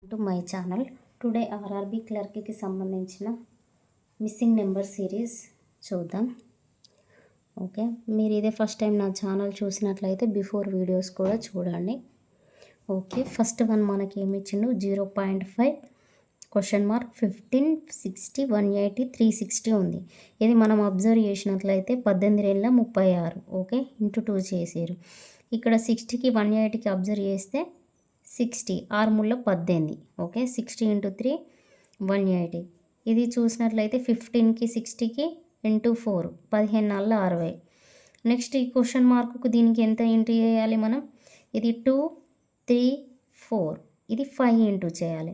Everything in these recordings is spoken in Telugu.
To my channel. Today RRB క్లర్క్కి సంబంధించిన మిస్సింగ్ నెంబర్ సిరీస్ చూద్దాం. ఓకే, మీరు ఇదే ఫస్ట్ టైం నా ఛానల్ చూసినట్లయితే బిఫోర్ వీడియోస్ కూడా చూడండి. ఓకే, ఫస్ట్ వన్ మనకి ఏమి ఇచ్చిండు 0.5 క్వశ్చన్ మార్క్ 15 60 180 360 ఉంది. ఇది మనం అబ్జర్వ్ చేసినట్లయితే 18,36. ఓకే, ఇంటూ 2 చేసారు. ఇక్కడ 60కి 180కి అబ్జర్వ్ చేస్తే 60 6 ముళ్ళ 18. Okay, 60 into 3 180. ఇది చూసినట్లయితే 15కి 60కి ఇంటూ 4 15 60. నెక్స్ట్ ఈ క్వశ్చన్ మార్కుకు దీనికి ఎంత ఇంటూ చేయాలి మనం? ఇది 2 3 4, ఇది 5 ఇంటూ చేయాలి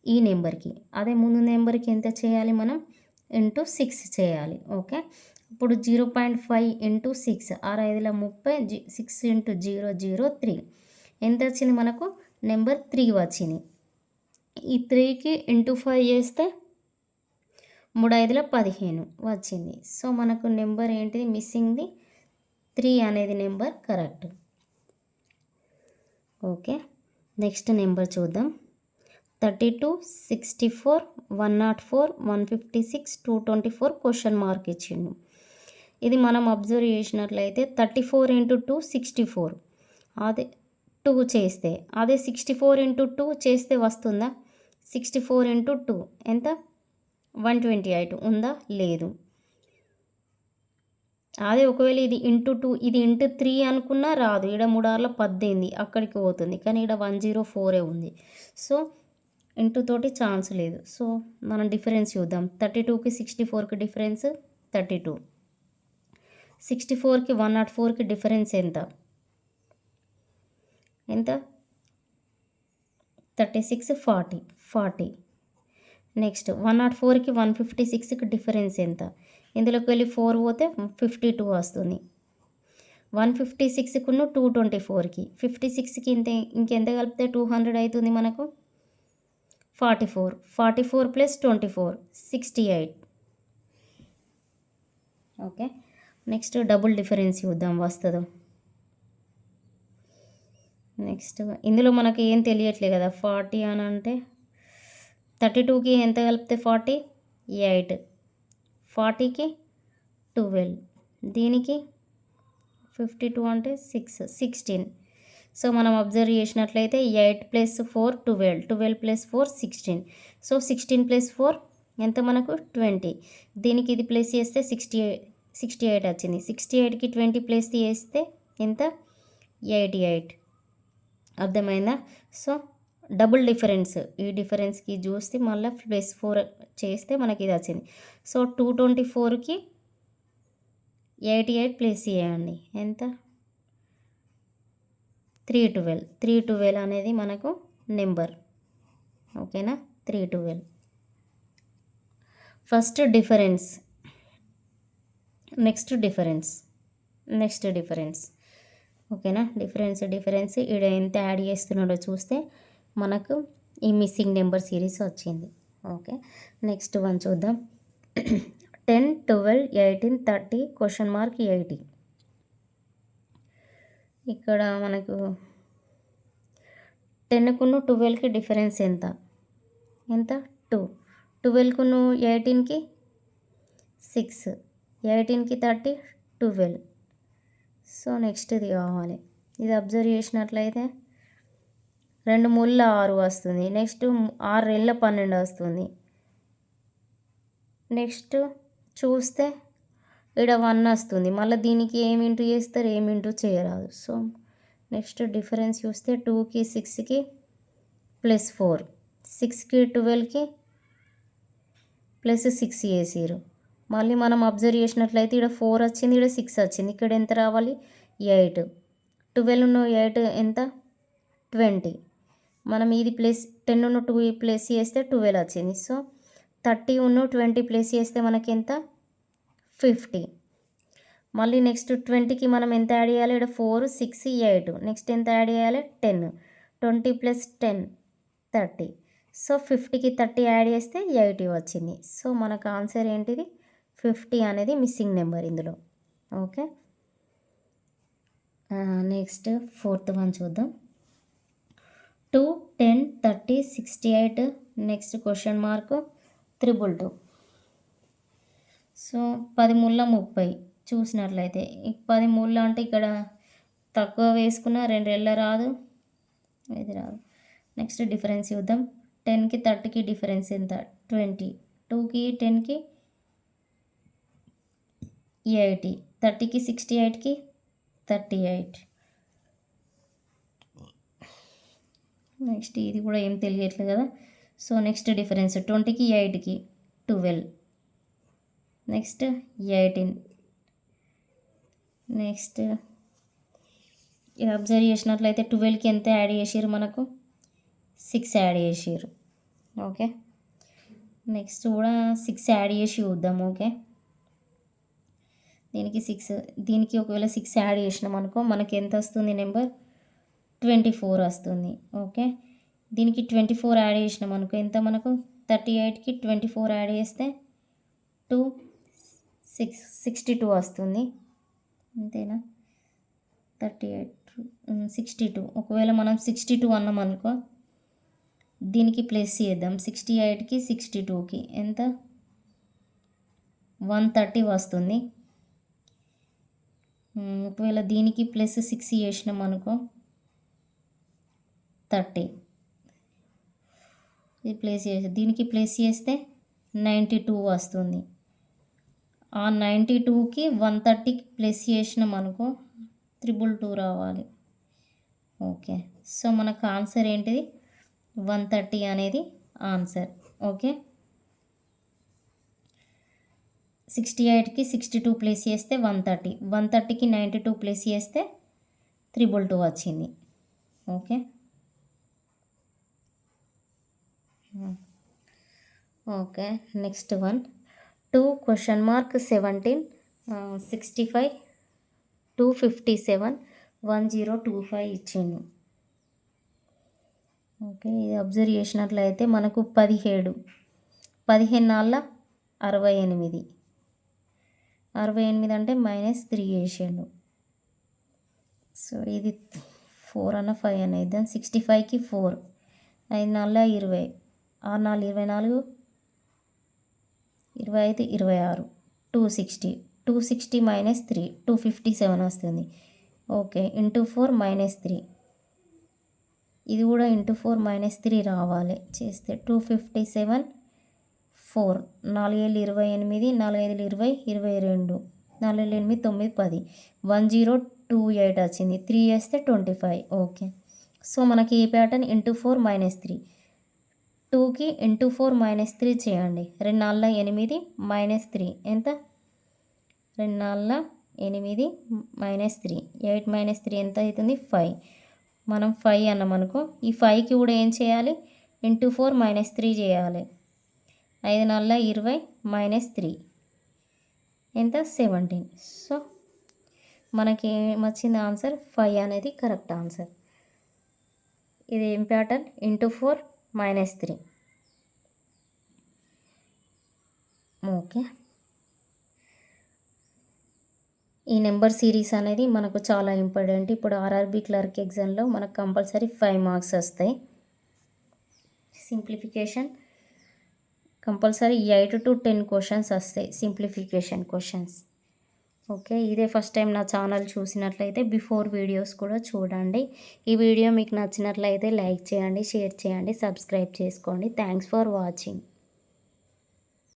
ఈ నెంబర్కి. అదే ముందు నెంబర్కి ఎంత చేయాలి మనం? ఇంటూ 6 చేయాలి. ఓకే, ఇప్పుడు 0.5 ఇంటూ 6 6 5 30 6 ఇంటూ 0 0 3 ఎంత వచ్చింది మనకు? నెంబర్ 3 వచ్చింది. ఈ 3కి ఇంటూ 5 చేస్తే 3 5 15 వచ్చింది. సో మనకు నెంబర్ ఏంటిది? మిస్సింగ్ది 3 అనేది number correct. Okay, next number చూద్దాం. 32 64 104 156 224 క్వశ్చన్ మార్క్ ఇచ్చిండు. ఇది మనం అబ్జర్వ్ చేసినట్లయితే 34 ఇంటూ 2 64. అదే 2 చేస్తే, అదే 64 ఇంటూ 2 చేస్తే వస్తుందా? 64 ఇంటూ 2 ఎంత? 128 ఉందా? లేదు. అదే ఒకవేళ ఇది ఇంటూ 2 ఇది ఇంటూ 3 అనుకున్నా రాదు. ఇక్కడ 3 6 18 అక్కడికి పోతుంది, కానీ ఇక్కడ 104 ఉంది. సో ఇంటూ తోటి ఛాన్స్ లేదు. సో మనం డిఫరెన్స్ చూద్దాం. 32కి 64కి డిఫరెన్స్ 32. 64కి 104కి డిఫరెన్స్ ఎంత? ఎంత? 36 40. నెక్స్ట్ 104కి 156కి డిఫరెన్స్ ఎంత? ఇందులోకి వెళ్ళి 4 పోతే 52 వస్తుంది. 156కును 224కి 56కి ఇంకెంత కలిపితే 200 అవుతుంది మనకు? 44 plus 24 68. Okay, next double difference చూద్దాం వస్తుందో. నెక్స్ట్ ఇందులో మనకి ఏం తెలియట్లేదు కదా. 40 అని అంటే 32కి ఎంత కలిపితే 40? 8. 40కి 12, దీనికి 52 అంటే 6 16. సో మనం అబ్జర్వ్ చేసినట్లయితే 8 ప్లస్ 4 12 12 ప్లస్ 4 16. సో 16 ప్లస్ 4 ఎంత మనకు? 20. దీనికి ఇది ప్లస్ చేస్తే 68 వచ్చింది. 68కి 20 ప్లస్ చేస్తే ఎంత? 88. అర్థమైందా? సో డబుల్ డిఫరెన్స్, ఈ డిఫరెన్స్కి చూస్తే మళ్ళీ ప్లస్ 4 చేస్తే మనకి ఇది వచ్చింది. సో 224కి 88 ప్లస్ చేయండి ఎంత? 312 అనేది మనకు నెంబర్. ఓకేనా? 312 ఫస్ట్ డిఫరెన్స్. Next difference. ఓకేనా? డిఫరెన్స్ ఇక్కడ ఎంత యాడ్ చేస్తున్నాడో చూస్తే మనకు ఈ మిస్సింగ్ నెంబర్ సిరీస్ వచ్చింది. ఓకే, నెక్స్ట్ వన్ చూద్దాం. 10 12 18 30 క్వశ్చన్ మార్క్ 80. ఇక్కడ మనకు 10కును 12కి డిఫరెన్స్ ఎంత? 2. 12కును 18కి 6, 18కి 30 12. సో నెక్స్ట్ ఇది కావాలి. ఇది అబ్జర్వ్ చేసినట్లయితే 2 ముళ్ళ 6 వస్తుంది. నెక్స్ట్ 6 2 12 వస్తుంది. నెక్స్ట్ చూస్తే ఇక్కడ 1 వస్తుంది. మళ్ళీ దీనికి ఏమి ఇంటూ చేస్తారు? ఏమి ఇంటూ చేయరాదు. సో నెక్స్ట్ డిఫరెన్స్ చూస్తే 2కి 6కి ప్లస్ 4, 6కి 12కి ప్లస్ 6 చేసారు. మళ్ళీ మనం అబ్జర్వ్ చేసినట్లయితే ఇక్కడ 4 వచ్చింది, ఇక్కడ 6 వచ్చింది. ఇక్కడ ఎంత రావాలి? 8. 12 8 ఎంత? 20. మనం ఇది ప్లస్ 10 2 ప్లస్ చేస్తే 12 వచ్చింది. సో 30 20 ప్లస్ చేస్తే మనకి ఎంత? 50. మళ్ళీ నెక్స్ట్ 20కి మనం ఎంత యాడ్ చేయాలి? ఇక్కడ 4 6 8. నెక్స్ట్ ఎంత యాడ్ చేయాలి? 10. 20 ప్లస్ 10 30. సో 50కి 30 యాడ్ చేస్తే 80 వచ్చింది. సో మనకు ఆన్సర్ ఏంటిది? 50 అనేది మిస్సింగ్ నెంబర్ ఇందులో. ఓకే, నెక్స్ట్ ఫోర్త్ వన్ చూద్దాం. 2, 10, 30, 68. Next question mark 222. సో 10 మూల 30 చూసినట్లయితే 10 మూల అంటే ఇక్కడ తక్కువ వేసుకున్న 2 రెళ్ళ రాదు, ఇది రాదు. నెక్స్ట్ డిఫరెన్స్ చూద్దాం. 10కి 30కి డిఫరెన్స్ ఎంత? 20. 2కి 10కి 80. 30కి 68కి 38. నెక్స్ట్ ఇది కూడా ఏం తెలియట్లేదు కదా. సో నెక్స్ట్ డిఫరెన్స్ 20కి 8కి 12. నెక్స్ట్ 18. నెక్స్ట్ అబ్జర్వ్ చేసినట్లయితే 12కి ఎంత యాడ్ చేసారు? మనకు 6 యాడ్ చేసారు. ఓకే, నెక్స్ట్ కూడా 6 యాడ్ చేసి చూద్దాం. ఓకే, దీనికి 6, దీనికి ఒకవేళ 6 యాడ్ చేసినాం అనుకో మనకి ఎంత వస్తుంది? నెంబర్ 24 వస్తుంది. ఓకే, దీనికి 24 యాడ్ చేసినాం అనుకో ఎంత? మనకు 38కి 24 యాడ్ చేస్తే 62 వస్తుంది. అంతేనా? 38, 62. ఒకవేళ మనం 62 అన్నాం అనుకో దీనికి ప్లస్ చేద్దాం. 68కి 62కి ఎంత? 130 వస్తుంది. ఒకవేళ దీనికి ప్లస్ 6 చేసినాం అనుకో 30. ఇది ప్లస్ చేసి దీనికి ప్లస్ చేస్తే 92 వస్తుంది. ఆ 92కి 130 ప్లస్ చేసినాం అనుకో 222 రావాలి. ఓకే, సో మనకు ఆన్సర్ ఏంటిది? 130 అనేది ఆన్సర్. ఓకే, 68కి 62 ప్లస్ చేస్తే 130, 130కి 92 ప్లస్ చేస్తే 322 వచ్చింది. Okay, okay. Next one 2 question mark 17, 65, 257, 1025 ఇచ్చిండు. ఓకే, ఇది అబ్జర్వ్ చేసినట్లయితే మనకు 17 నాళ్ళ 68, 68 అంటే -3 వేసాడు. సో ఇది 4 అన్న 5 అన్న ఇద్దాం. 65కి 4, 5 నాళ్ళ 20, 6 నాళ్ళు 24, 25, 26, 260, 260 - 3 257 వస్తుంది. ఓకే, ఇంటూ 4 -3, ఇది కూడా ఇంటూ 4 -3 రావాలి. చేస్తే 257, 4, 4 ఏళ్ళు 28, 4 5 20, 22, 4 8 9 10, 1028 వచ్చింది. 3 వేస్తే 25. ఓకే, సో మనకి ఈ ప్యాటర్న్ ఇంటూ 4 -3, 2కి ఇంటూ 4 -3 చేయండి. 2 నాళ్ళ 8 -3 ఎంత? 2 నాళ్ళ 8 -3, 8 -3 ఎంత అవుతుంది? 5. మనం 5 అన్నాం అనుకో ఈ 5కి కూడా ఏం చేయాలి? ఇంటూ 4 -3 చేయాలి. 5 నాళ్ళ 20 -3 ఎంత? 17. సో మనకి ఏమొచ్చింది ఆన్సర్? 5 అనేది కరెక్ట్ ఆన్సర్. ఇది ఏం ప్యాటర్న్? ఇంటూ 4 -3. ఓకే, ఈ నెంబర్ సిరీస్ అనేది మనకు చాలా ఇంపార్టెంట్. ఇప్పుడు ఆర్ఆర్బీ క్లర్క్ ఎగ్జామ్లో మనకు కంపల్సరీ 5 మార్క్స్ వస్తాయి. సింప్లిఫికేషన్ కంపల్సరీ 8 to 10 క్వశ్చన్స్ వస్తాయి, సింప్లిఫికేషన్ క్వశ్చన్స్. ఓకే, ఇదే ఫస్ట్ టైం నా ఛానల్ చూసినట్లయితే బిఫోర్ వీడియోస్ కూడా చూడండి. ఈ వీడియో మీకు నచ్చినట్లయితే లైక్ చేయండి, షేర్ చేయండి, సబ్స్క్రైబ్ చేసుకోండి. Thanks for watching.